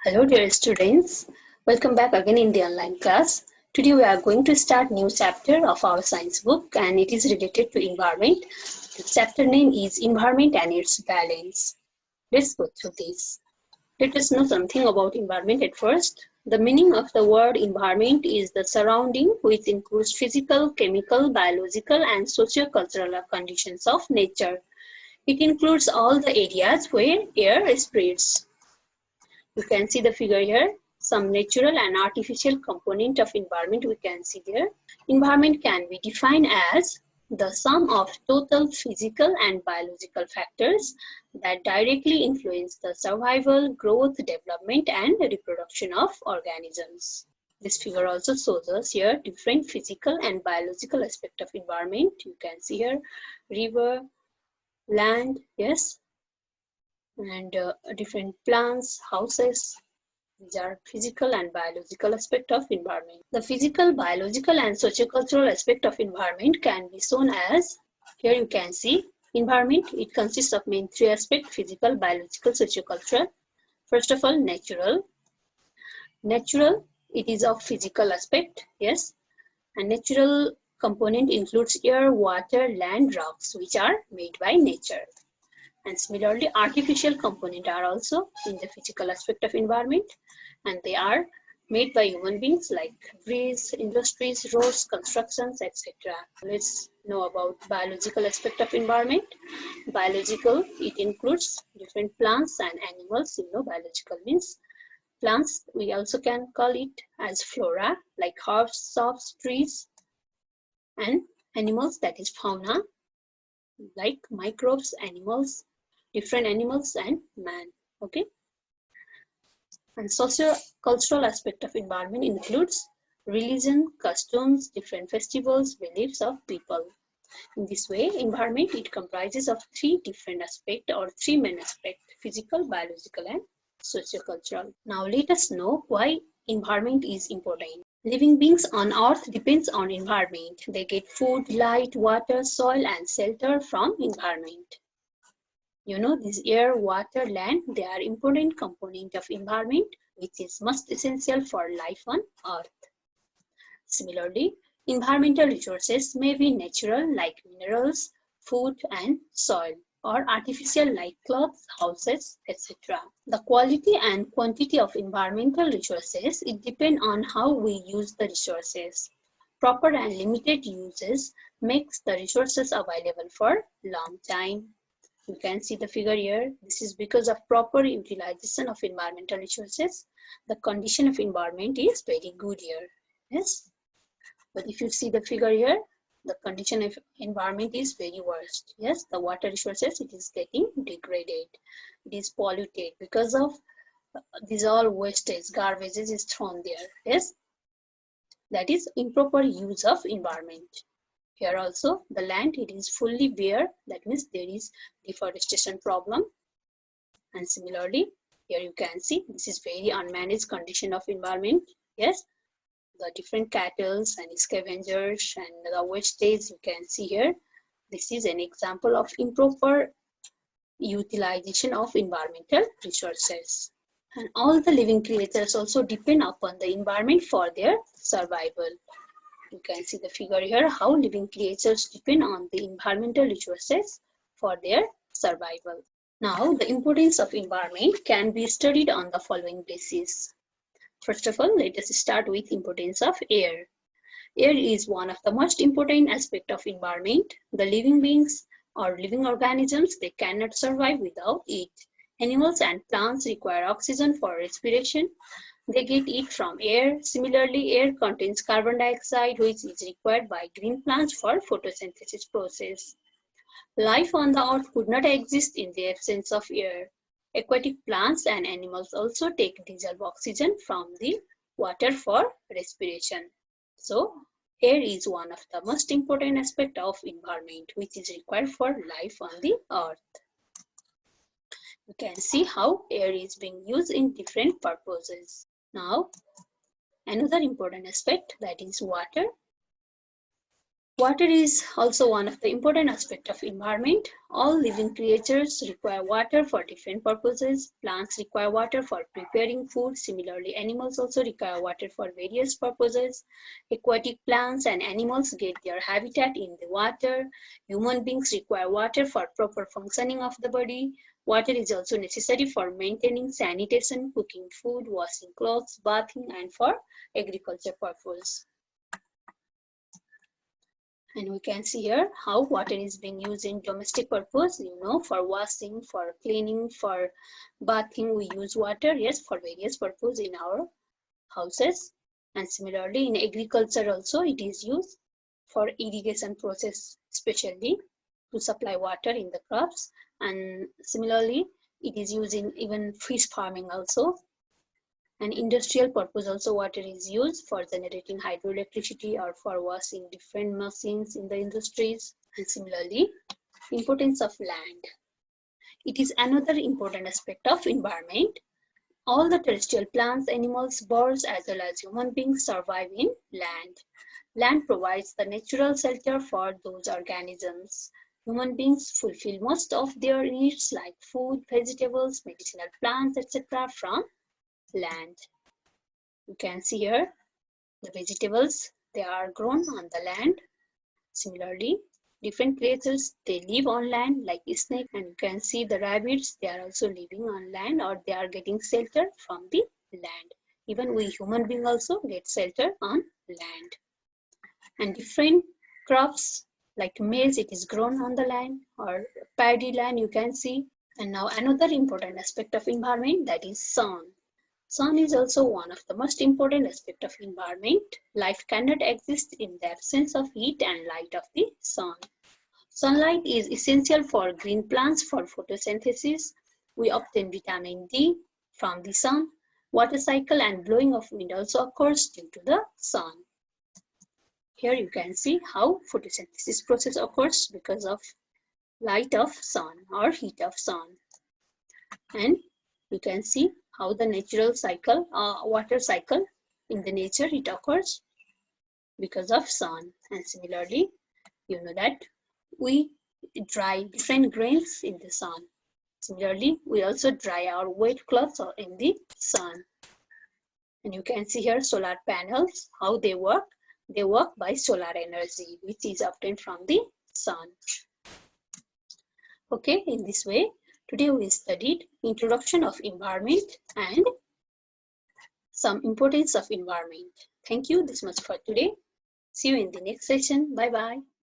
Hello dear students, welcome back again in the online class. Today we are going to start new chapter of our science book and it is related to environment. The chapter name is Environment and its Balance. Let's go through this. Let us know something about environment at first. The meaning of the word environment is the surrounding which includes physical, chemical, biological and socio-cultural conditions of nature. It includes all the areas where air spreads. You can see the figure here. Some natural and artificial component of environment we can see there. Environment can be defined as the sum of total physical and biological factors that directly influence the survival, growth, development, and reproduction of organisms. This figure also shows us here different physical and biological aspect of environment. You can see here river, land, yes, and different plants, houses. These are physical and biological aspect of environment. The physical, biological and sociocultural aspect of environment can be shown as, here you can see, environment, it consists of main three aspects, physical, biological, sociocultural. First of all, natural. Natural, it is of physical aspect, yes, and natural component includes air, water, land, rocks, which are made by nature. And similarly, artificial components are also in the physical aspect of environment, and they are made by human beings like bridges, industries, roads, constructions, etc. Let's know about biological aspect of environment. Biological, it includes different plants and animals. You know, biological means plants. We also can call it as flora, like herbs, shrubs, trees, and animals, that is fauna, like microbes, animals, different animals and man. Okay. And socio-cultural aspect of environment includes religion, customs, different festivals, beliefs of people. In this way, environment, it comprises of three different aspects or three main aspects: physical, biological and socio-cultural. Now let us know why environment is important. Living beings on earth depends on environment. They get food, light, water, soil and shelter from environment. You know, this air, water, land, they are important component of environment, which is most essential for life on earth. Similarly, environmental resources may be natural like minerals, food and soil, or artificial like clothes, houses, etc. The quality and quantity of environmental resources, it depends on how we use the resources. Proper and limited uses makes the resources available for long time. You can see the figure here. This is because of proper utilization of environmental resources. The condition of environment is very good here. Yes. But if you see the figure here, the condition of environment is very worst. Yes. The water resources, it is getting degraded. It is polluted because of these all wastage, garbages is thrown there. Yes. That is improper use of environment. Here also, the land, it is fully bare. That means there is deforestation problem. And similarly, here you can see this is very unmanaged condition of environment. Yes, the different cattle and scavengers and the wastage you can see here. This is an example of improper utilization of environmental resources. And all the living creatures also depend upon the environment for their survival. You can see the figure here, how living creatures depend on the environmental resources for their survival. Now, the importance of environment can be studied on the following basis. First of all, let us start with importance of air. Air is one of the most important aspects of environment. The living beings or living organisms, they cannot survive without it. Animals and plants require oxygen for respiration. They get it from air. Similarly, air contains carbon dioxide, which is required by green plants for photosynthesis process. Life on the earth could not exist in the absence of air. Aquatic plants and animals also take dissolved oxygen from the water for respiration. So, air is one of the most important aspects of environment, which is required for life on the earth. You can see how air is being used in different purposes. Now, another important aspect, that is water. Water is also one of the important aspects of environment. All living creatures require water for different purposes. Plants require water for preparing food. Similarly, animals also require water for various purposes. Aquatic plants and animals get their habitat in the water. Human beings require water for proper functioning of the body. Water is also necessary for maintaining sanitation, cooking food, washing clothes, bathing, and for agriculture purposes. And we can see here how water is being used in domestic purpose, for washing, for cleaning, for bathing. We use water, yes, for various purpose in our houses. And similarly in agriculture also it is used for irrigation process, especially to supply water in the crops. And similarly it is used in even fish farming also. And industrial purpose also water is used for generating hydroelectricity or for washing different machines in the industries. And similarly, importance of land. It is another important aspect of environment. All the terrestrial plants, animals, birds, as well as human beings survive in land. Land provides the natural shelter for those organisms. Human beings fulfill most of their needs like food, vegetables, medicinal plants, etc. from land. You can see here the vegetables, they are grown on the land. Similarly, different creatures, they live on land like snake, and you can see the rabbits, they are also living on land or they are getting shelter from the land. Even we human beings also get shelter on land. And different crops like maize, it is grown on the land, or paddy land you can see. And now another important aspect of environment, that is sun. Sun is also one of the most important aspects of environment. Life cannot exist in the absence of heat and light of the sun. Sunlight is essential for green plants for photosynthesis. We obtain vitamin D from the sun. Water cycle and blowing of wind also occurs due to the sun. Here you can see how photosynthesis process occurs because of light of sun or heat of sun. And you can see how the natural cycle, water cycle in the nature, it occurs because of sun. And similarly, you know that we dry different grains in the sun. Similarly, we also dry our wet clothes in the sun. And you can see here solar panels, how they work. They work by solar energy, which is obtained from the sun. Okay, in this way, today we studied introduction of environment and some importance of environment. Thank you this much for today. See you in the next session. Bye bye.